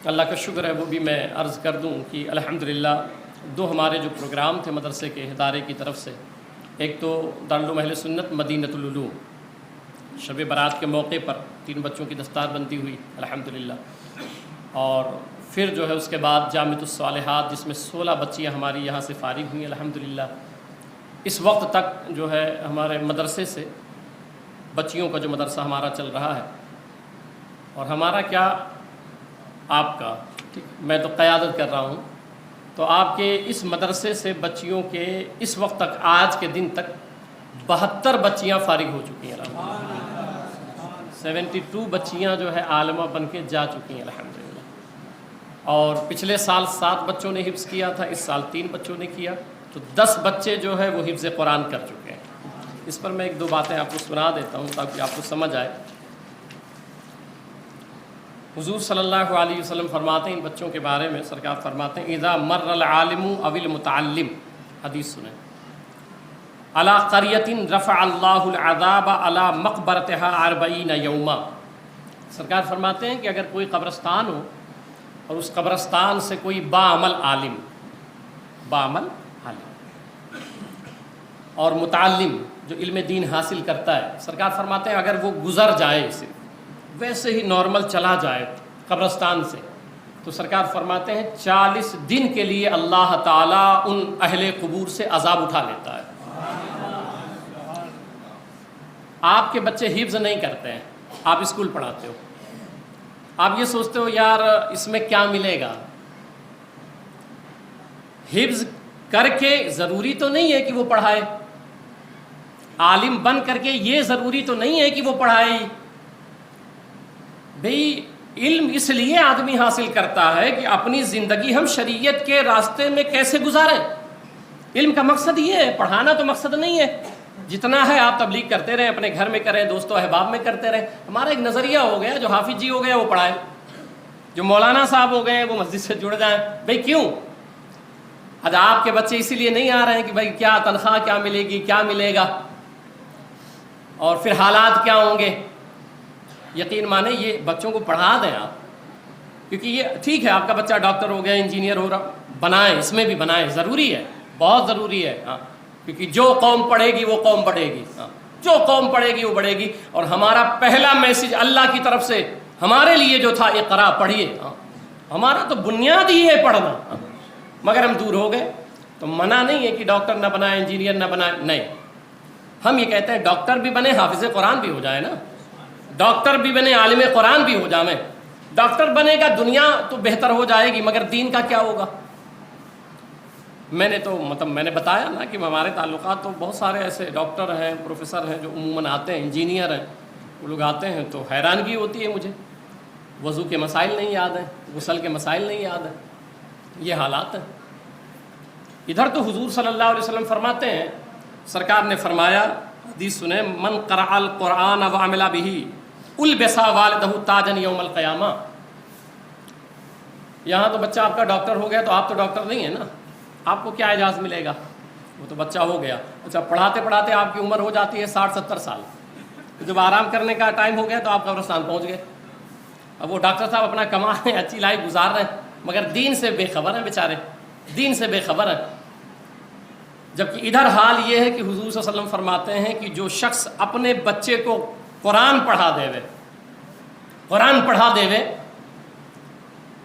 اللہ کا شکر ہے وہ بھی میں عرض کر دوں کہ الحمدللہ دو ہمارے جو پروگرام تھے مدرسے کے ادارے کی طرف سے، ایک تو دارالعلوم اہل سنت مدینۃ العلوم شب برات کے موقع پر 3 بچوں کی دستار بندی ہوئی الحمدللہ، اور پھر جو ہے اس کے بعد جامعۃ الصالحات جس میں 16 بچیاں ہماری یہاں سے فارغ ہوئیں الحمدللہ۔ اس وقت تک جو ہے ہمارے مدرسے سے بچیوں کا جو مدرسہ ہمارا چل رہا ہے، اور ہمارا کیا آپ کا میں تو قیادت کر رہا ہوں، تو آپ کے اس مدرسے سے بچیوں کے اس وقت تک آج کے دن تک 72 بچیاں فارغ ہو چکی ہیں الحمدللہ۔ 72 بچیاں جو ہے عالمہ بن کے جا چکی ہیں الحمدللہ، اور پچھلے سال 7 بچوں نے حفظ کیا تھا، اس سال 3 بچوں نے کیا، تو 10 بچے جو ہے وہ حفظ قرآن کر چکے ہیں۔ اس پر میں 1-2 باتیں آپ کو سنا دیتا ہوں تاکہ آپ کو سمجھ آئے۔ حضور صلی اللہ علیہ وسلم فرماتے ہیں ان بچوں کے بارے میں، سرکار فرماتے ہیں اذا مر العالم او المتعلم، حدیث سنیں، علی قریۃ رفع اللہ العذاب علی مقبرتها 40 یوما۔ سرکار فرماتے ہیں کہ اگر کوئی قبرستان ہو اور اس قبرستان سے کوئی باعمل عالم اور متعلم جو علم دین حاصل کرتا ہے، سرکار فرماتے ہیں اگر وہ گزر جائے صرف ویسے ہی نارمل چلا جائے قبرستان سے، تو سرکار فرماتے ہیں 40 دن کے لیے اللہ تعالیٰ ان اہل قبور سے عذاب اٹھا لیتا ہے۔ آپ کے بچے حفظ نہیں کرتے ہیں، آپ اسکول پڑھاتے ہو، آپ یہ سوچتے ہو یار اس میں کیا ملے گا، حفظ کر کے ضروری تو نہیں ہے کہ وہ پڑھائے، عالم بن کر کے یہ ضروری تو نہیں ہے کہ وہ پڑھائے۔ بھئی علم اس لیے آدمی حاصل کرتا ہے کہ اپنی زندگی ہم شریعت کے راستے میں کیسے گزاریں۔ علم کا مقصد یہ ہے، پڑھانا تو مقصد نہیں ہے۔ جتنا ہے آپ تبلیغ کرتے رہیں، اپنے گھر میں کریں، دوست و احباب میں کرتے رہیں۔ ہمارا ایک نظریہ ہو گیا جو حافظ جی ہو گیا وہ پڑھائے، جو مولانا صاحب ہو گئے وہ مسجد سے جڑ جائیں۔ بھئی کیوں؟ آج آپ کے بچے اسی لیے نہیں آ رہے ہیں کہ بھئی کیا تنخواہ کیا ملے گی، کیا ملے گا، اور پھر حالات کیا ہوں گے۔ یقین مانیں یہ بچوں کو پڑھا دیں آپ، کیونکہ یہ ٹھیک ہے آپ کا بچہ ڈاکٹر ہو گیا، انجینئر ہو رہا، بنائیں، اس میں بھی بنائیں، ضروری ہے، بہت ضروری ہے، ہاں، کیونکہ جو قوم پڑھے گی وہ قوم بڑھے گی، ہاں، جو قوم پڑھے گی وہ بڑھے گی۔ اور ہمارا پہلا میسج اللہ کی طرف سے ہمارے لیے جو تھا اقرا، پڑھیے، ہاں، ہمارا تو بنیاد ہی ہے پڑھنا، ہاں، مگر ہم دور ہو گئے۔ تو منع نہیں ہے کہ ڈاکٹر نہ بنائیں، انجینئر نہ بنائیں، نہیں، ہم یہ کہتے ہیں ڈاکٹر بھی بنے، حافظ قرآن بھی ہو جائے نا، ڈاکٹر بھی بنے، عالم قرآن بھی ہو جائیں۔ ڈاکٹر بنے گا دنیا تو بہتر ہو جائے گی، مگر دین کا کیا ہوگا؟ میں نے بتایا نا کہ ہمارے تعلقات تو بہت سارے ایسے ڈاکٹر ہیں، پروفیسر ہیں جو عموماً آتے ہیں، انجینئر ہیں، وہ لوگ آتے ہیں تو حیرانگی ہوتی ہے مجھے، وضو کے مسائل نہیں یاد ہیں، غسل کے مسائل نہیں یاد ہیں، یہ حالات ہیں۔ ادھر تو حضور صلی اللہ علیہ وسلم فرماتے ہیں، سرکار نے فرمایا، حدیث سنیں، من قرأ القرآن وعمل بہ البس والدہ تاجا یوم القیامہ۔ یہاں تو بچہ آپ کا ڈاکٹر ہو گیا تو آپ تو ڈاکٹر نہیں ہیں نا، آپ کو کیا اعزاز ملے گا، وہ تو بچہ ہو گیا۔ اچھا، پڑھاتے پڑھاتے آپ کی عمر ہو جاتی ہے 60-70 سال، جب آرام کرنے کا ٹائم ہو گیا تو آپ قبرستان پہنچ گئے۔ اب وہ ڈاکٹر صاحب اپنا کما رہے ہیں، اچھی لائف گزار رہے ہیں، مگر دین سے بے خبر ہیں بیچارے، دین سے بے خبر ہیں۔ جبکہ ادھر حال یہ ہے کہ حضور صلی اللہ علیہ وسلم فرماتے ہیں کہ جو شخص اپنے بچے کو قرآن پڑھا دے وے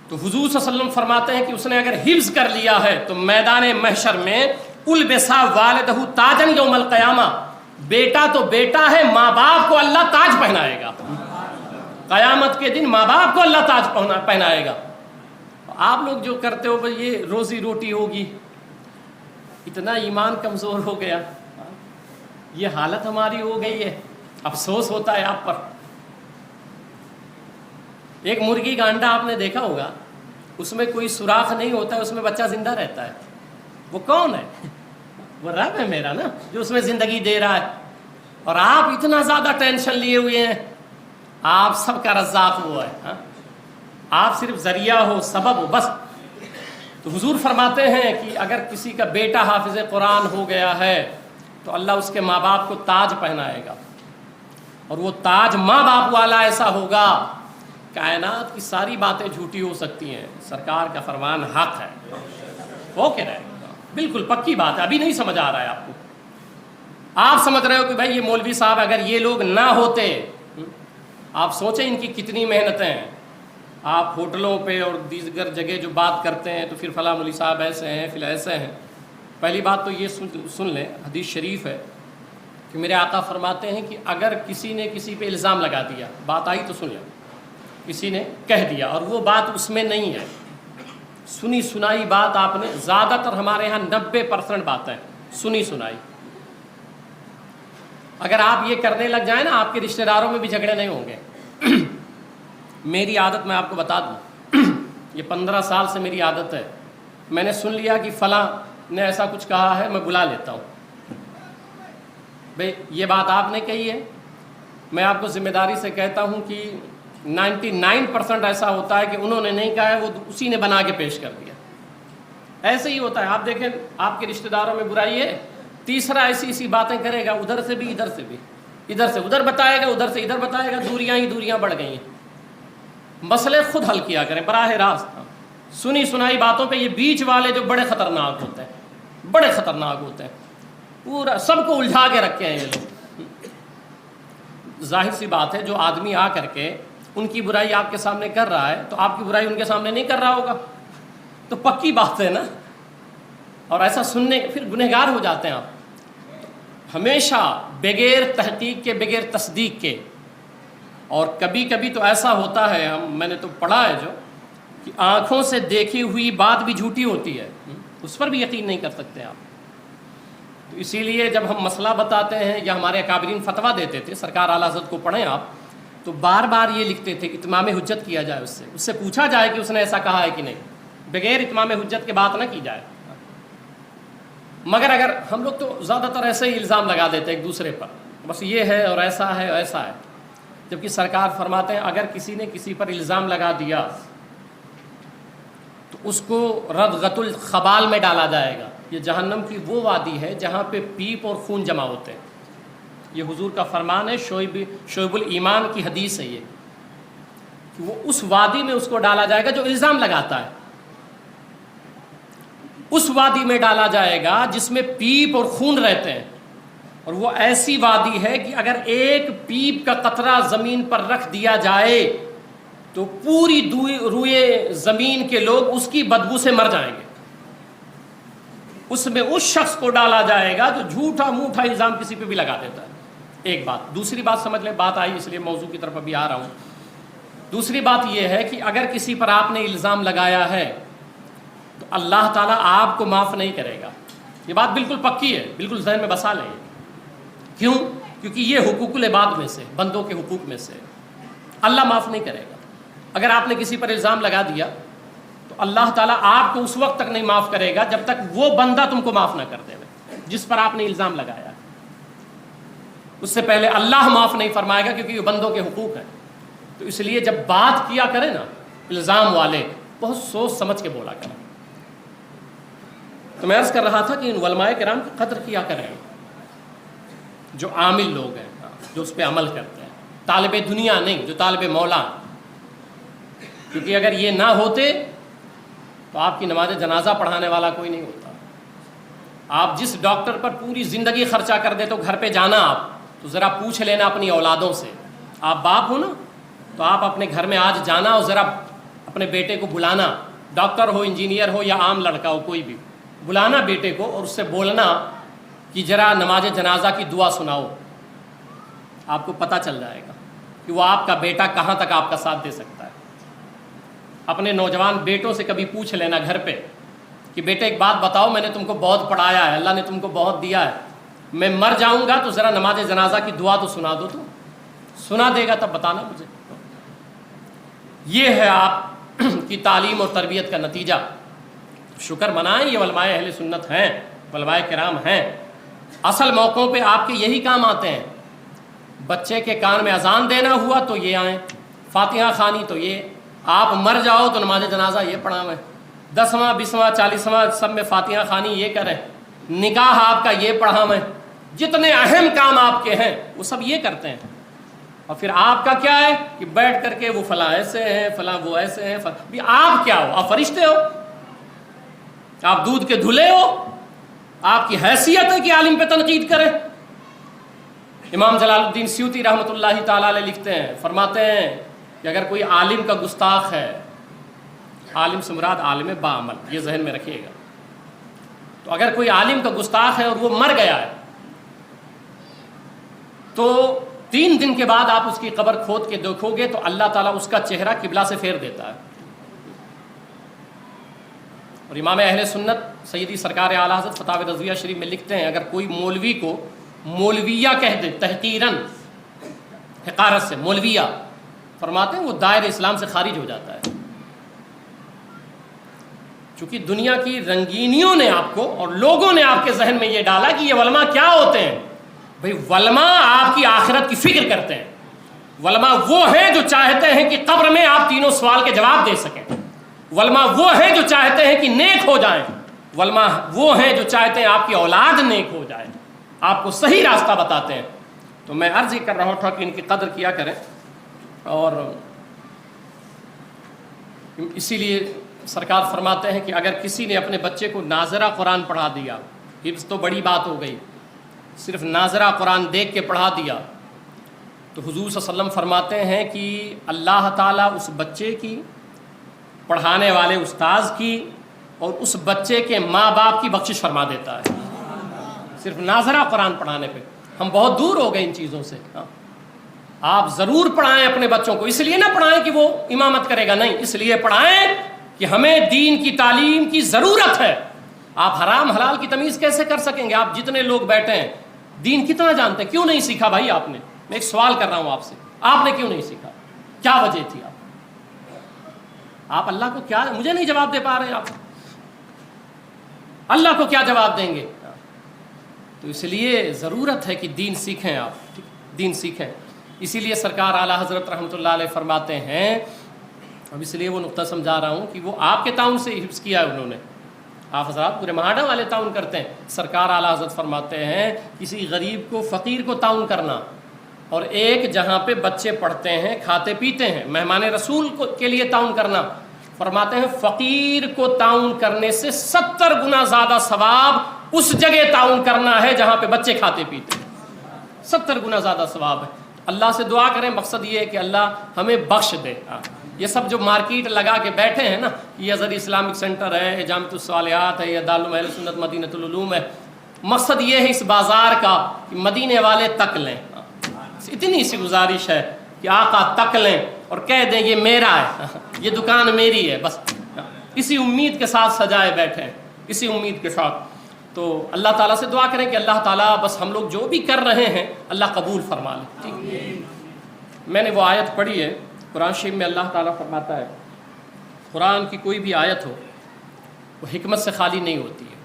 تو حضور صلی اللہ علیہ وسلم فرماتے ہیں کہ اس نے اگر حفظ کر لیا ہے تو میدان محشر میں البسا والدہ تاجا یوم القیامہ، بیٹا تو بیٹا ہے، ماں باپ کو اللہ تاج پہنائے گا، قیامت کے دن ماں باپ کو اللہ تاج پہنائے گا۔ آپ لوگ جو کرتے ہو بھئی یہ روزی روٹی ہوگی، اتنا ایمان کمزور ہو گیا، یہ حالت ہماری ہو گئی ہے، افسوس ہوتا ہے آپ پر۔ ایک مرغی کا انڈا آپ نے دیکھا ہوگا، اس میں کوئی سوراخ نہیں ہوتا ہے، اس میں بچہ زندہ رہتا ہے، وہ کون ہے؟ وہ رب ہے میرا نا، جو اس میں زندگی دے رہا ہے۔ اور آپ اتنا زیادہ ٹینشن لیے ہوئے ہیں، آپ سب کا رزاق وہ ہے، ہاں؟ آپ صرف ذریعہ ہو، سبب ہو، بس۔ تو حضور فرماتے ہیں کہ اگر کسی کا بیٹا حافظ قرآن ہو گیا ہے تو اللہ اس کے ماں باپ کو تاج پہنائے گا، اور وہ تاج ماں باپ والا ایسا ہوگا کائنات کی ساری باتیں جھوٹی ہو سکتی ہیں، سرکار کا فرمان حق ہے، وہ کہہ رہے ہیں بالکل پکی بات ہے. ابھی نہیں سمجھ آ رہا ہے آپ کو. آپ سمجھ رہے ہو کہ بھائی یہ مولوی صاحب اگر یہ لوگ نہ ہوتے، آپ سوچیں ان کی کتنی محنتیں ہیں. آپ ہوٹلوں پہ اور دیگر جگہ جو بات کرتے ہیں تو پھر فلاں مولوی صاحب ایسے ہیں پھر ایسے ہیں. پہلی بات تو یہ سن لیں، حدیث شریف ہے کہ میرے آقا فرماتے ہیں کہ اگر کسی نے کسی پہ الزام لگا دیا، بات آئی تو سن لیں، کسی نے کہہ دیا اور وہ بات اس میں نہیں ہے، سنی سنائی بات آپ نے، زیادہ تر ہمارے ہاں 90% باتیں سنی سنائی. اگر آپ یہ کرنے لگ جائیں نا، آپ کے رشتہ داروں میں بھی جھگڑے نہیں ہوں گے. میری عادت میں آپ کو بتا دوں، یہ 15 سال سے میری عادت ہے. میں نے سن لیا کہ فلاں نے ایسا کچھ کہا ہے، میں بلا لیتا ہوں. بھئی یہ بات آپ نے کہی ہے، میں آپ کو ذمہ داری سے کہتا ہوں کہ 99% ایسا ہوتا ہے کہ انہوں نے نہیں کہا ہے، وہ اسی نے بنا کے پیش کر دیا. ایسے ہی ہوتا ہے. آپ دیکھیں آپ کے رشتہ داروں میں برائی ہے، تیسرا ایسی باتیں کرے گا، ادھر سے بھی ادھر سے بھی، ادھر سے ادھر بتائے گا، ادھر سے ادھر بتائے گا، دوریاں ہی دوریاں بڑھ گئی ہیں. مسئلے خود حل کیا کریں براہ راست. سنی سنائی باتوں پہ یہ بیچ والے جو بڑے خطرناک ہوتے ہیں، بڑے خطرناک ہوتے ہیں، پورا سب کو الجھا کے رکھے ہیں یہ لوگ. ظاہر سی بات ہے جو آدمی آ کر کے ان کی برائی آپ کے سامنے کر رہا ہے تو آپ کی برائی ان کے سامنے نہیں کر رہا ہوگا، تو پکی بات ہے نا. اور ایسا سننے پھر گنہگار ہو جاتے ہیں آپ. ہمیشہ بغیر تحقیق کے، بغیر تصدیق کے. اور کبھی کبھی تو ایسا ہوتا ہے، میں نے تو پڑھا ہے جو کہ آنکھوں سے دیکھی ہوئی بات بھی جھوٹی ہوتی ہے، اس پر بھی یقین نہیں کر سکتے آپ. تو اسی لیے جب ہم مسئلہ بتاتے ہیں یا ہمارے اکابرین فتویٰ دیتے تھے، سرکار اعلیٰ حضرت کو پڑھیں آپ، تو بار بار یہ لکھتے تھے اتمام حجت کیا جائے، اس سے پوچھا جائے کہ اس نے ایسا کہا ہے کہ نہیں. بغیر اتمام حجت کے بات نہ کی جائے. مگر اگر ہم لوگ تو زیادہ تر ایسے ہی الزام لگا دیتے ایک دوسرے پر، بس یہ ہے اور ایسا ہے اور ایسا ہے. جبکہ سرکار فرماتے ہیں اگر کسی نے کسی پر الزام لگا دیا تو اس کو ردغۃ الخبال میں ڈالا جائے گا. یہ جہنم کی وہ وادی ہے جہاں پہ پیپ اور خون جمع ہوتے ہیں. یہ حضور کا فرمان ہے، شعیب الایمان کی حدیث ہے یہ، کہ وہ اس وادی میں اس کو ڈالا جائے گا جو الزام لگاتا ہے. اس وادی میں ڈالا جائے گا جس میں پیپ اور خون رہتے ہیں. اور وہ ایسی وادی ہے کہ اگر ایک پیپ کا قطرہ زمین پر رکھ دیا جائے تو پوری روئے زمین کے لوگ اس کی بدبو سے مر جائیں گے. اس میں اس شخص کو ڈالا جائے گا جو جھوٹا موٹا الزام کسی پہ بھی لگا دیتا ہے. ایک بات. دوسری بات سمجھ لیں، بات آئی اس لیے موضوع کی طرف ابھی آ رہا ہوں. دوسری بات یہ ہے کہ اگر کسی پر آپ نے الزام لگایا ہے تو اللہ تعالیٰ آپ کو معاف نہیں کرے گا. یہ بات بالکل پکی ہے، بالکل ذہن میں بسا لیں. کیوں؟ کیونکہ یہ حقوق العباد میں سے، بندوں کے حقوق میں سے، اللہ معاف نہیں کرے گا. اگر آپ نے کسی پر الزام لگا دیا تو اللہ تعالیٰ آپ کو اس وقت تک نہیں معاف کرے گا جب تک وہ بندہ تم کو معاف نہ کر دے جس پر آپ نے الزام لگایا. اس سے پہلے اللہ معاف نہیں فرمائے گا کیونکہ یہ بندوں کے حقوق ہیں. تو اس لیے جب بات کیا کریں نا الزام والے، بہت سوچ سمجھ کے بولا کریں. تو میں عرض کر رہا تھا کہ ان علماء کرام کی قدر کیا کریں جو عامل لوگ ہیں، جو اس پہ عمل کرتے ہیں. طالب دنیا نہیں، جو طالب مولا. کیونکہ اگر یہ نہ ہوتے تو آپ کی نماز جنازہ پڑھانے والا کوئی نہیں ہوتا. آپ جس ڈاکٹر پر پوری زندگی خرچہ کر دے تو گھر پہ جانا آپ تو ذرا پوچھ لینا اپنی اولادوں سے. آپ باپ ہو نا تو آپ اپنے گھر میں آج جانا اور ذرا اپنے بیٹے کو بلانا، ڈاکٹر ہو، انجینئر ہو یا عام لڑکا ہو، کوئی بھی، بلانا بیٹے کو اور اس سے بولنا کہ ذرا نماز جنازہ کی دعا سناؤ. آپ کو پتہ چل جائے گا کہ وہ آپ کا بیٹا کہاں تک آپ کا ساتھ دے سکتا ہے. اپنے نوجوان بیٹوں سے کبھی پوچھ لینا گھر پہ کہ بیٹے ایک بات بتاؤ، میں نے تم کو بہت پڑھایا ہے، اللہ نے تم کو بہت دیا ہے، میں مر جاؤں گا تو ذرا نماز جنازہ کی دعا تو سنا دو. تو سنا دے گا تب بتانا مجھے. یہ ہے آپ کی تعلیم اور تربیت کا نتیجہ. شکر منائیں، یہ علماء اہل سنت ہیں، علماء کرام ہیں. اصل موقعوں پہ آپ کے یہی کام آتے ہیں. بچے کے کان میں اذان دینا ہوا تو یہ آئیں، فاتحہ خوانی تو یہ، آپ مر جاؤ تو نماز جنازہ یہ پڑھاویں، 10واں 20واں 40واں سب میں فاتحہ خوانی یہ کریں، نکاح آپ کا یہ پڑھاویں. جتنے اہم کام آپ کے ہیں وہ سب یہ کرتے ہیں. اور پھر آپ کا کیا ہے کہ بیٹھ کر کے وہ فلاں ایسے ہیں، فلاں وہ ایسے ہیں، بھی آپ کیا ہو؟ آپ فرشتے ہو؟ آپ دودھ کے دھلے ہو؟ آپ کی حیثیت ہے کہ عالم پہ تنقید کریں؟ امام جلال الدین سیوطی رحمۃ اللہ تعالیٰ علیہ لکھتے ہیں، فرماتے ہیں کہ اگر کوئی عالم کا گستاخ ہے، عالم سے مراد عالم باعمل، یہ ذہن میں رکھیے گا، تو اگر کوئی عالم کا گستاخ ہے اور وہ مر گیا ہے تو 3 دن کے بعد آپ اس کی قبر کھود کے دیکھو گے تو اللہ تعالیٰ اس کا چہرہ قبلہ سے پھیر دیتا ہے۔ اور امام اہل سنت سیدی سرکار اعلیٰ حضرت فتاوی رضویہ شریف میں لکھتے ہیں، اگر کوئی مولوی کو مولویہ کہہ دے تحقیراً، حقارت سے مولویہ، فرماتے ہیں وہ دائرہ اسلام سے خارج ہو جاتا ہے۔ چونکہ دنیا کی رنگینیوں نے آپ کو اور لوگوں نے آپ کے ذہن میں یہ ڈالا کہ یہ علماء کیا ہوتے ہیں۔ بھئی علماء آپ کی آخرت کی فکر کرتے ہیں، علماء وہ ہیں جو چاہتے ہیں کہ قبر میں آپ تینوں سوال کے جواب دے سکیں، علماء وہ ہیں جو چاہتے ہیں کہ نیک ہو جائیں، علماء وہ ہیں جو چاہتے ہیں آپ کی اولاد نیک ہو جائے، آپ کو صحیح راستہ بتاتے ہیں۔ تو میں عرض ہی کر رہا تھا کہ ان کی قدر کیا کریں، اور اسی لیے سرکار فرماتے ہیں کہ اگر کسی نے اپنے بچے کو ناظرہ قرآن پڑھا دیا، حفظ تو بڑی بات ہو گئی، صرف ناظرہ قرآن دیکھ کے پڑھا دیا، تو حضور صلی اللہ علیہ وسلم فرماتے ہیں کہ اللہ تعالیٰ اس بچے کی، پڑھانے والے استاذ کی اور اس بچے کے ماں باپ کی بخشش فرما دیتا ہے، صرف ناظرہ قرآن پڑھانے پہ۔ ہم بہت دور ہو گئے ان چیزوں سے۔ آپ ضرور پڑھائیں اپنے بچوں کو، اس لیے نہ پڑھائیں کہ وہ امامت کرے گا، نہیں، اس لیے پڑھائیں کہ ہمیں دین کی تعلیم کی ضرورت ہے۔ آپ حرام حلال کی تمیز کیسے کر سکیں گے؟ آپ جتنے لوگ بیٹھے ہیں دین کتنا جانتے ہیں، کیوں نہیں سیکھا بھائی آپ نے؟ میں ایک سوال کر رہا ہوں آپ سے، آپ نے کیوں نہیں سیکھا؟ کیا وجہ تھی؟ آپ اللہ کو کیا، مجھے نہیں جواب دے پا رہے ہیں، آپ اللہ کو کیا جواب دیں گے؟ تو اس لیے ضرورت ہے کہ دین سیکھیں، آپ دین سیکھیں۔ اسی لیے سرکار اعلیٰ حضرت رحمۃ اللہ علیہ فرماتے ہیں، اب اس لیے وہ نقطہ سمجھا رہا ہوں کہ وہ آپ کے تعاون سے حفظ کیا ہے انہوں نے، آپ حضرات پورے مہاڈا والے تعاون کرتے ہیں۔ سرکار اعلیٰ حضرت فرماتے ہیں کسی غریب کو، فقیر کو تعاون کرنا، اور ایک جہاں پہ بچے پڑھتے ہیں، کھاتے پیتے ہیں، مہمان رسول کے لیے تعاون کرنا، فرماتے ہیں فقیر کو تعاون کرنے سے 70 گنا زیادہ ثواب اس جگہ تعاون کرنا ہے جہاں پہ بچے کھاتے پیتے ہیں، 70 گنا زیادہ ثواب ہے۔ اللہ سے دعا کریں، مقصد یہ ہے کہ اللہ ہمیں بخش دے۔ یہ سب جو مارکیٹ لگا کے بیٹھے ہیں نا، یہ ازہر اسلامک سینٹر ہے، جامعۃ الصالحات ہے، یا دارالعلوم اہل سنت مدینہ العلوم ہے، مقصد یہ ہے اس بازار کا کہ مدینے والے تک لیں۔ اتنی سی گزارش ہے کہ آقا تک لیں اور کہہ دیں یہ میرا ہے، یہ دکان میری ہے، بس اسی امید کے ساتھ سجائے بیٹھے ہیں، اسی امید کے ساتھ۔ تو اللہ تعالیٰ سے دعا کریں کہ اللہ تعالیٰ بس ہم لوگ جو بھی کر رہے ہیں اللہ قبول فرما لے۔ ٹھیک، میں نے وہ آیت پڑھی ہے قرآن شریف میں، اللہ تعالیٰ فرماتا ہے قرآن کی کوئی بھی آیت ہو وہ حکمت سے خالی نہیں ہوتی ہے،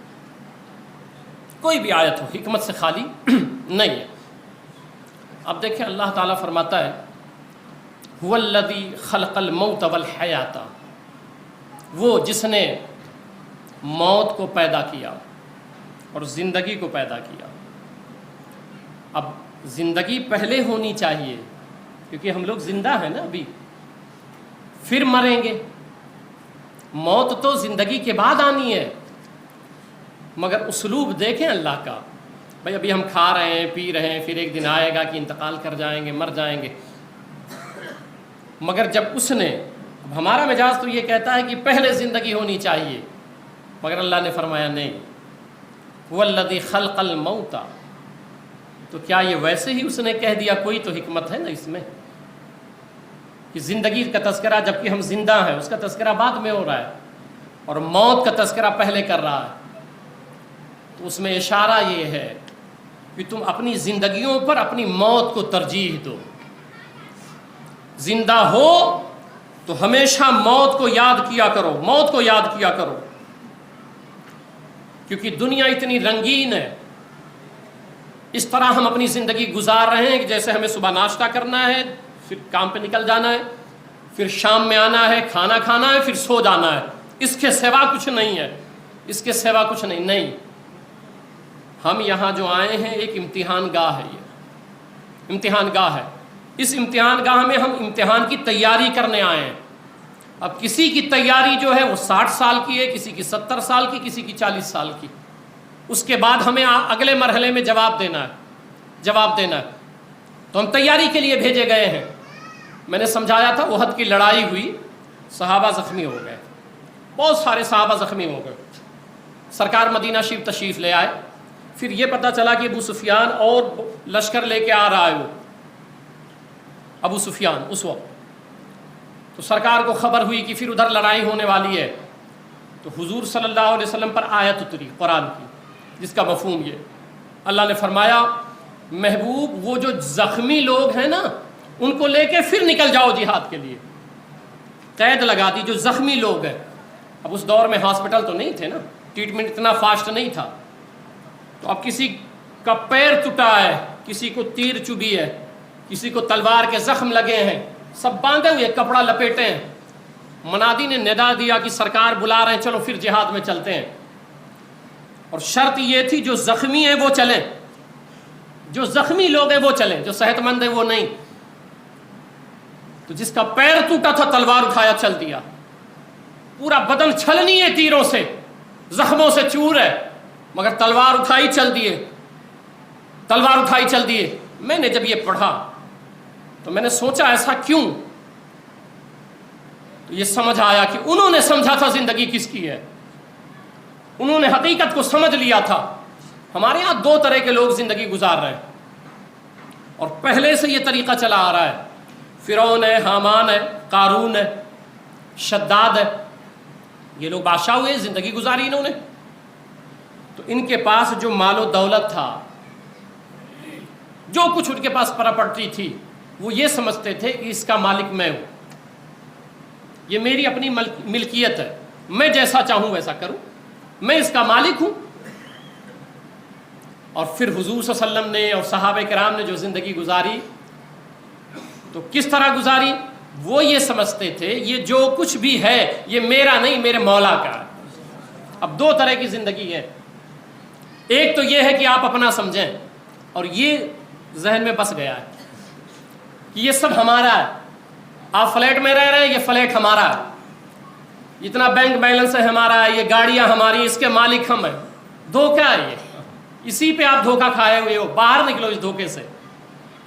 کوئی بھی آیت ہو حکمت سے خالی نہیں ہے۔ اب دیکھیں اللہ تعالیٰ فرماتا ہے هو الذی خلق الموت والحیات، وہ جس نے موت کو پیدا کیا اور زندگی کو پیدا کیا۔ اب زندگی پہلے ہونی چاہیے کیونکہ ہم لوگ زندہ ہیں نا ابھی، پھر مریں گے، موت تو زندگی کے بعد آنی ہے، مگر اسلوب دیکھیں اللہ کا، بھائی ابھی ہم کھا رہے ہیں، پی رہے ہیں، پھر ایک دن آئے گا کہ انتقال کر جائیں گے، مر جائیں گے۔ مگر جب اس نے، اب ہمارا مزاج تو یہ کہتا ہے کہ پہلے زندگی ہونی چاہیے، مگر اللہ نے فرمایا نہیں، والذی خلق الموت، تو کیا یہ ویسے ہی اس نے کہہ دیا؟ کوئی تو حکمت ہے نا اس میں، کہ زندگی کا تذکرہ جبکہ ہم زندہ ہیں اس کا تذکرہ بعد میں ہو رہا ہے، اور موت کا تذکرہ پہلے کر رہا ہے۔ تو اس میں اشارہ یہ ہے کہ تم اپنی زندگیوں پر اپنی موت کو ترجیح دو، زندہ ہو تو ہمیشہ موت کو یاد کیا کرو، موت کو یاد کیا کرو، کیونکہ دنیا اتنی رنگین ہے۔ اس طرح ہم اپنی زندگی گزار رہے ہیں کہ جیسے ہمیں صبح ناشتہ کرنا ہے، پھر کام پہ نکل جانا ہے، پھر شام میں آنا ہے، کھانا کھانا ہے، پھر سو جانا ہے، اس کے سوا کچھ نہیں ہے، اس کے سوا کچھ نہیں۔ ہم یہاں جو آئے ہیں ایک امتحان گاہ ہے، یہ امتحان گاہ ہے، اس امتحان گاہ میں ہم امتحان کی تیاری کرنے آئے ہیں. اب کسی کی تیاری جو ہے وہ 60 سال کی ہے، کسی کی 70 سال کی، کسی کی 40 سال کی. اس کے بعد ہمیں اگلے مرحلے میں جواب دینا ہے. تو ہم تیاری کے لیے بھیجے گئے ہیں. میں نے سمجھایا تھا احد کی لڑائی ہوئی، صحابہ زخمی ہو گئے، بہت سارے صحابہ زخمی ہو گئے. سرکار مدینہ شریف تشریف لے آئے. پھر یہ پتہ چلا کہ ابو سفیان اور لشکر لے کے آ رہا ہے. وہ ابو سفیان اس وقت تو سرکار کو خبر ہوئی کہ پھر ادھر لڑائی ہونے والی ہے. تو حضور صلی اللہ علیہ وسلم پر آیت اتری قرآن کی، جس کا مفہوم یہ، اللہ نے فرمایا محبوب وہ جو زخمی لوگ ہیں نا ان کو لے کے پھر نکل جاؤ جہاد کے لیے. قید لگا دی جو زخمی لوگ ہیں. اب اس دور میں ہاسپٹل تو نہیں تھے نا، ٹریٹمنٹ اتنا فاسٹ نہیں تھا. تو اب کسی کا پیر ٹوٹا ہے، کسی کو تیر چبھی ہے، کسی کو تلوار کے زخم لگے ہیں، سب باندھے ہوئے کپڑا لپیٹے ہیں. منادی نے ندا دیا کہ سرکار بلا رہے ہیں، چلو پھر جہاد میں چلتے ہیں. اور شرط یہ تھی جو زخمی ہیں وہ چلیں، جو زخمی لوگ ہیں وہ چلیں، جو صحت مند ہیں وہ نہیں. تو جس کا پیر ٹوٹا تھا تلوار اٹھایا چل دیا. پورا بدن چھلنی ہے تیروں سے، زخموں سے چور ہے، مگر تلوار اٹھائی چل دیے. میں نے جب یہ پڑھا تو میں نے سوچا ایسا کیوں؟ تو یہ سمجھ آیا کہ انہوں نے سمجھا تھا زندگی کس کی ہے، انہوں نے حقیقت کو سمجھ لیا تھا. ہمارے ہاں 2 طرح کے لوگ زندگی گزار رہے ہیں اور پہلے سے یہ طریقہ چلا آ رہا ہے. فرعون ہے، حامان ہے، قارون ہے، شداد ہے. یہ لوگ بادشاہ ہوئے، زندگی گزاری انہوں نے. تو ان کے پاس جو مال و دولت تھا، جو کچھ ان کے پاس پراپرٹی تھی، وہ یہ سمجھتے تھے کہ اس کا مالک میں ہوں، یہ میری اپنی ملکیت ہے، میں جیسا چاہوں ویسا کروں، میں اس کا مالک ہوں. اور پھر حضور صلی اللہ علیہ وسلم نے اور صحابہ کرام نے جو زندگی گزاری تو کس طرح گزاری؟ وہ یہ سمجھتے تھے یہ جو کچھ بھی ہے یہ میرا نہیں، میرے مولا کا ہے. اب 2 طرح کی زندگی ہے. ایک تو یہ ہے کہ آپ اپنا سمجھیں اور یہ ذہن میں بس گیا ہے کہ یہ سب ہمارا ہے. آپ فلیٹ میں رہ رہے ہیں، یہ فلیٹ ہمارا ہے، اتنا بینک بیلنس ہے ہمارا ہے، یہ گاڑیاں ہماری، اس کے مالک ہم ہیں. دھوکہ ہے یہ، اسی پہ آپ دھوکہ کھائے ہوئے ہو. باہر نکلو اس دھوکے سے.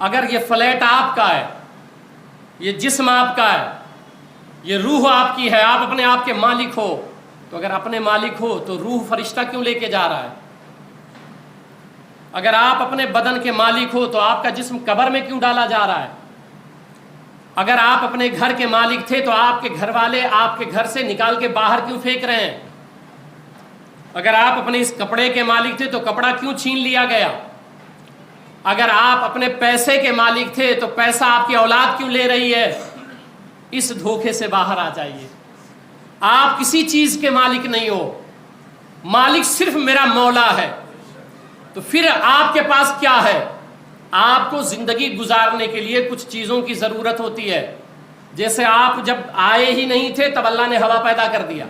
اگر یہ فلیٹ آپ کا ہے، یہ جسم آپ کا ہے، یہ روح آپ کی ہے، آپ اپنے آپ کے مالک ہو، تو اگر اپنے مالک ہو تو روح فرشتہ کیوں لے کے جا رہا ہے؟ اگر آپ اپنے بدن کے مالک ہو تو آپ کا جسم قبر میں کیوں ڈالا جا رہا ہے؟ اگر آپ اپنے گھر کے مالک تھے تو آپ کے گھر والے آپ کے گھر سے نکال کے باہر کیوں پھینک رہے ہیں؟ اگر آپ اپنے اس کپڑے کے مالک تھے تو کپڑا کیوں چھین لیا گیا؟ اگر آپ اپنے پیسے کے مالک تھے تو پیسہ آپ کی اولاد کیوں لے رہی ہے؟ اس دھوکے سے باہر آ جائیے. آپ کسی چیز کے مالک نہیں ہو، مالک صرف میرا مولا ہے. تو پھر آپ کے پاس کیا ہے؟ آپ کو زندگی گزارنے کے لیے کچھ چیزوں کی ضرورت ہوتی ہے. جیسے آپ جب آئے ہی نہیں تھے تب اللہ نے ہوا پیدا کر دیا.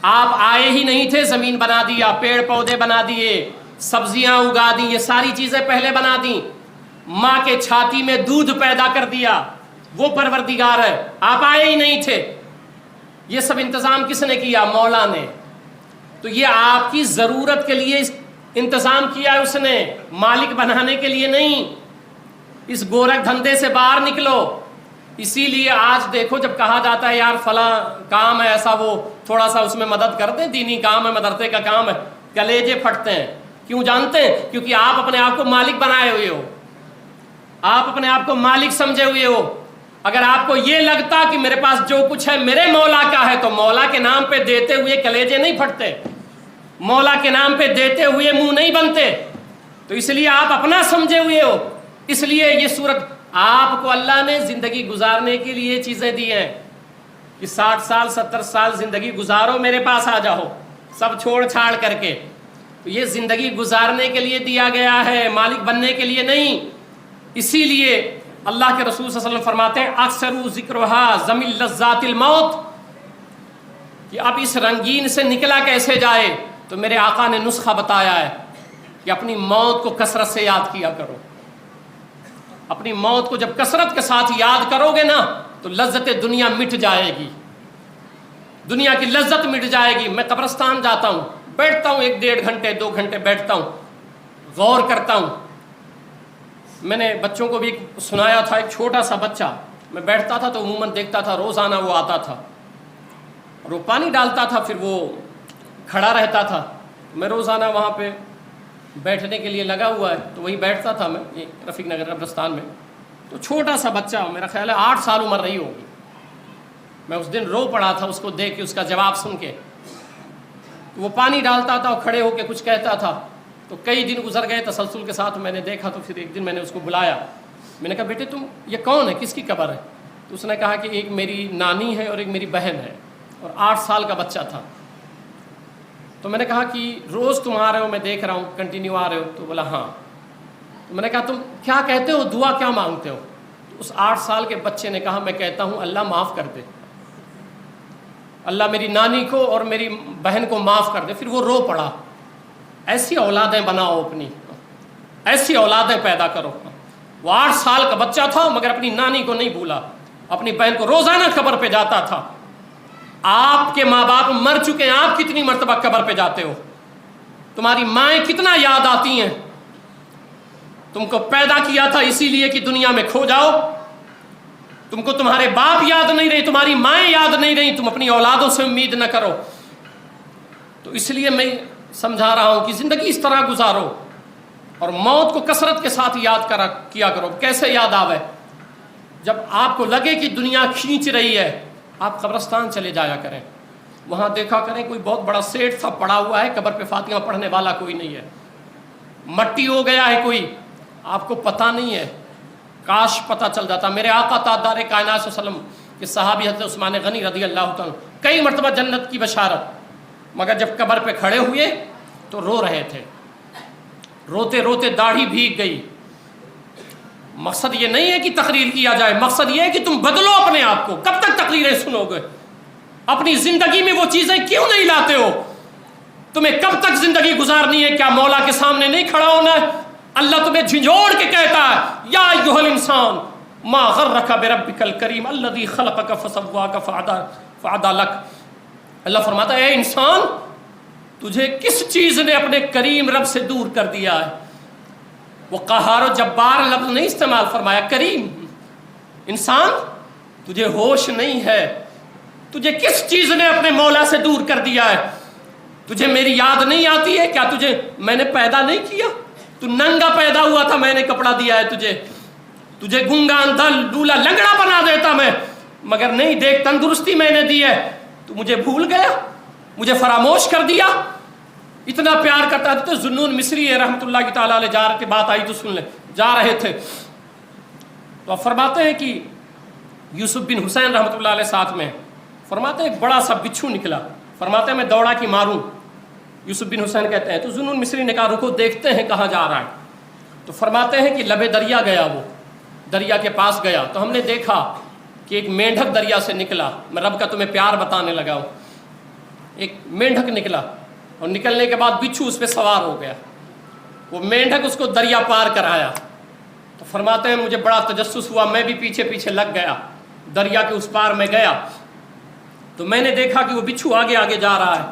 آپ آئے ہی نہیں تھے، زمین بنا دیا، پیڑ پودے بنا دیے، سبزیاں اگا دی، یہ ساری چیزیں پہلے بنا دی. ماں کے چھاتی میں دودھ پیدا کر دیا، وہ پروردگار ہے. آپ آئے ہی نہیں تھے. یہ سب انتظام کس نے کیا؟ مولا نے. تو یہ آپ کی ضرورت کے لیے انتظام کیا ہے اس نے، مالک بنانے کے لیے نہیں. اس گورکھ دھندے سے باہر نکلو. اسی لیے آج دیکھو جب کہا جاتا ہے یار فلاں کام ہے ایسا، وہ تھوڑا سا اس میں مدد کر دیں، دینی کام ہے، مدرسے کا کام ہے، کلیجے پھٹتے ہیں. کیوں جانتے ہیں؟ کیونکہ آپ اپنے آپ کو مالک بنائے ہوئے ہو، آپ اپنے آپ کو مالک سمجھے ہوئے ہو. اگر آپ کو یہ لگتا کہ میرے پاس جو کچھ ہے میرے مولا کا ہے تو مولا کے نام پہ دیتے ہوئے کلیجے نہیں پھٹتے، مولا کے نام پہ دیتے ہوئے منہ نہیں بنتے. تو اس لیے آپ اپنا سمجھے ہوئے ہو. اس لیے یہ صورت آپ کو اللہ نے زندگی گزارنے کے لیے چیزیں دی ہیں کہ 60 سال 70 سال زندگی گزارو، میرے پاس آ جاؤ سب چھوڑ چھاڑ کر کے. تو یہ زندگی گزارنے کے لیے دیا گیا ہے، مالک بننے کے لیے نہیں. اسی لیے اللہ کے رسول صلی اللہ علیہ وسلم فرماتے ہیں اکثر ذکرھا ضمن لذات الموت، کہ اب اس رنگین سے نکلا کیسے جائے. تو میرے آقا نے نسخہ بتایا ہے کہ اپنی موت کو کثرت سے یاد کیا کرو. اپنی موت کو جب کثرت کے ساتھ یاد کرو گے نا تو لذت دنیا مٹ جائے گی، دنیا کی لذت مٹ جائے گی۔ میں قبرستان جاتا ہوں، بیٹھتا ہوں 1-1.5 گھنٹے 2 گھنٹے بیٹھتا ہوں، غور کرتا ہوں۔ میں نے بچوں کو بھی سنایا تھا، ایک چھوٹا سا بچہ، میں بیٹھتا تھا تو عموماً دیکھتا تھا روزانہ وہ آتا تھا اور وہ پانی ڈالتا تھا، پھر وہ کھڑا رہتا تھا۔ میں روزانہ وہاں پہ بیٹھنے کے لیے لگا ہوا ہے تو وہیں بیٹھتا تھا میں، یہ رفیق نگر قبرستان میں۔ تو چھوٹا سا بچہ، میرا خیال ہے 8 سال عمر رہی ہوگی، میں اس دن رو پڑا تھا اس کو دیکھ کے، اس کا جواب سن کے۔ وہ پانی ڈالتا تھا اور کھڑے ہو کے کچھ کہتا تھا، تو کئی دن گزر گئے تسلسل کے ساتھ، میں نے دیکھا تو پھر ایک دن میں نے اس کو بلایا، میں نے کہا بیٹے تم یہ کون ہے، کس کی قبر ہے؟ تو اس نے کہا کہ ایک میری نانی ہے اور ایک میری بہن ہے، اور 8 سال کا بچہ تھا۔ تو میں نے کہا کہ روز تم آ رہے ہو، میں دیکھ رہا ہوں کنٹینیو آ رہے ہو؟ تو بولا ہاں۔ تو میں نے کہا تم کیا کہتے ہو، دعا کیا مانگتے ہو؟ اس 8 سال کے بچے نے کہا میں کہتا ہوں اللہ معاف کر دے، اللہ میری نانی کو اور میری بہن کو معاف کر دے۔ پھر وہ رو پڑا۔ ایسی اولادیں بناؤ، اپنی ایسی اولادیں پیدا کرو۔ وہ 8 سال کا بچہ تھا مگر اپنی نانی کو نہیں بھولا، اپنی بہن کو روزانہ قبر پہ جاتا تھا۔ آپ کے ماں باپ مر چکے ہیں، آپ کتنی مرتبہ قبر پہ جاتے ہو؟ تمہاری مائیں کتنا یاد آتی ہیں؟ تم کو پیدا کیا تھا اسی لیے کہ دنیا میں کھو جاؤ، تم کو تمہارے باپ یاد نہیں رہی، تمہاری مائیں یاد نہیں رہی، تم اپنی اولادوں سے امید نہ کرو۔ تو اس لیے میں سمجھا رہا ہوں کہ زندگی اس طرح گزارو اور موت کو کثرت کے ساتھ یاد کیا کرو۔ کیسے یاد آوے؟ جب آپ کو لگے کہ دنیا کھینچ رہی ہے، آپ قبرستان چلے جایا کریں، وہاں دیکھا کریں کوئی بہت بڑا سیٹ سا پڑا ہوا ہے، قبر پہ فاتحہ پڑھنے والا کوئی نہیں ہے، مٹی ہو گیا ہے کوئی، آپ کو پتہ نہیں ہے۔ کاش پتہ چل جاتا۔ میرے آقا تاجدار کائنات صلی اللہ علیہ وسلم کے صحابی حضرت عثمان غنی رضی اللہ تعالیٰ کئی مرتبہ جنت کی بشارت، مگر جب قبر پہ کھڑے ہوئے تو رو رہے تھے، روتے روتے داڑھی بھیگ گئی۔ مقصد یہ نہیں ہے کہ تقریر کیا جائے، مقصد یہ ہے کہ تم بدلو اپنے آپ کو۔ کب تک تقریریں سنو گے؟ اپنی زندگی میں وہ چیزیں کیوں نہیں لاتے ہو؟ تمہیں کب تک زندگی گزارنی ہے؟ کیا مولا کے سامنے نہیں کھڑا ہونا ہے؟ اللہ تمہیں جھنجھوڑ کے کہتا ہے یا ایھا الانسان ما غرک بربک الکریم الذی خلقک فسواک فعدلک۔ اللہ فرماتا ہے اے انسان، تجھے کس چیز نے اپنے کریم رب سے دور کر دیا ہے؟ وہ قہار و جبار لفظ نہیں استعمال فرمایا، کریم۔ انسان تجھے ہوش نہیں ہے، تجھے کس چیز نے اپنے مولا سے دور کر دیا ہے؟ تجھے میری یاد نہیں آتی ہے؟ کیا تجھے میں نے پیدا نہیں کیا؟ تو ننگا پیدا ہوا تھا، میں نے کپڑا دیا ہے تجھے گنگا اندھا لولا لنگڑا بنا دیتا میں، مگر نہیں دیکھ تندرستی میں نے دی ہے، تو مجھے بھول گیا، مجھے فراموش کر دیا۔ اتنا پیار کرتا تھا۔ تو ذوالنون مصری رحمۃ اللہ تعالیٰ علیہ جا رہے تھے، بات آئی تو سن لیں، جا رہے تھے تو آپ فرماتے ہیں کہ یوسف بن حسین رحمۃ اللہ علیہ ساتھ میں، فرماتے ہیں ایک بڑا سا بچھو نکلا، فرماتے ہیں میں دوڑا کہ ماروں۔ یوسف بن حسین کہتے ہیں تو ذوالنون مصری نے کہا رکو دیکھتے ہیں کہاں جا رہا ہے۔ تو فرماتے ہیں کہ لبے دریا گیا، وہ دریا کے پاس گیا تو ہم نے دیکھا کہ ایک مینڈھک دریا سے نکلا۔ میں رب کا تمہیں پیار بتانے لگا ہوں۔ ایک مینڈھک نکلا اور نکلنے کے بعد بچھو اس پہ سوار ہو گیا، وہ مینڈھک اس کو دریا پار کرایا۔ تو فرماتے ہیں مجھے بڑا تجسس ہوا، میں بھی پیچھے پیچھے لگ گیا، دریا کے اس پار میں گیا تو میں نے دیکھا کہ وہ بچھو آگے آگے جا رہا ہے۔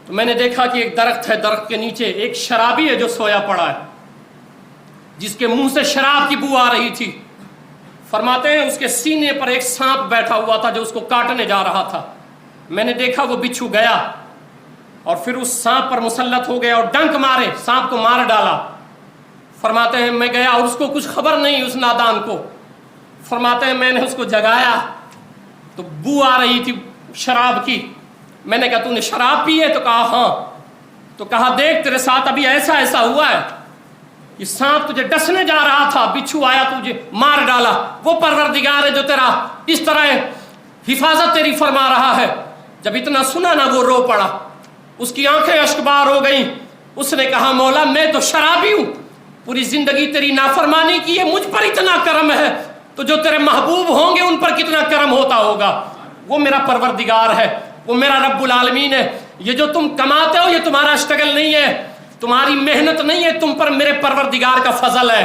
تو میں نے دیکھا کہ ایک درخت ہے، درخت کے نیچے ایک شرابی ہے جو سویا پڑا ہے، جس کے منہ سے شراب کی بو آ رہی تھی۔ فرماتے ہیں اس کے سینے پر ایک سانپ بیٹھا ہوا تھا جو اس کو کاٹنے جا رہا تھا۔ میں نے دیکھا وہ بچھو گیا اور پھر اس سانپ پر مسلط ہو گیا اور ڈنک مارے، سانپ کو مار ڈالا۔ فرماتے ہیں میں گیا اور اس کو کچھ خبر نہیں، اس نادان کو۔ فرماتے ہیں میں نے اس کو جگایا تو بو آ رہی تھی شراب کی۔ میں نے کہا تو نے شراب پی ہے؟ تو کہا ہاں۔ تو کہا دیکھ تیرے ساتھ ابھی ایسا ایسا ہوا ہے، یہ سانپ تجھے ڈسنے جا رہا تھا، بچھو آیا تجھے مار ڈالا۔ وہ پروردگار ہے جو تیرا اس طرح حفاظت تیری فرما رہا ہے۔ جب اتنا سنا نا وہ رو پڑا، اس کی آنکھیں اشکبار ہو گئیں۔ اس نے کہا مولا میں تو شرابی ہوں، پوری زندگی تیری نافرمانی کی ہے، مجھ پر اتنا کرم ہے تو جو تیرے محبوب ہوں گے ان پر کتنا کرم ہوتا ہوگا۔ وہ میرا پروردگار ہے، وہ میرا رب العالمین ہے۔ یہ جو تم کماتے ہو یہ تمہارا اسٹرگل نہیں ہے، تمہاری محنت نہیں ہے، تم پر میرے پروردگار کا فضل ہے۔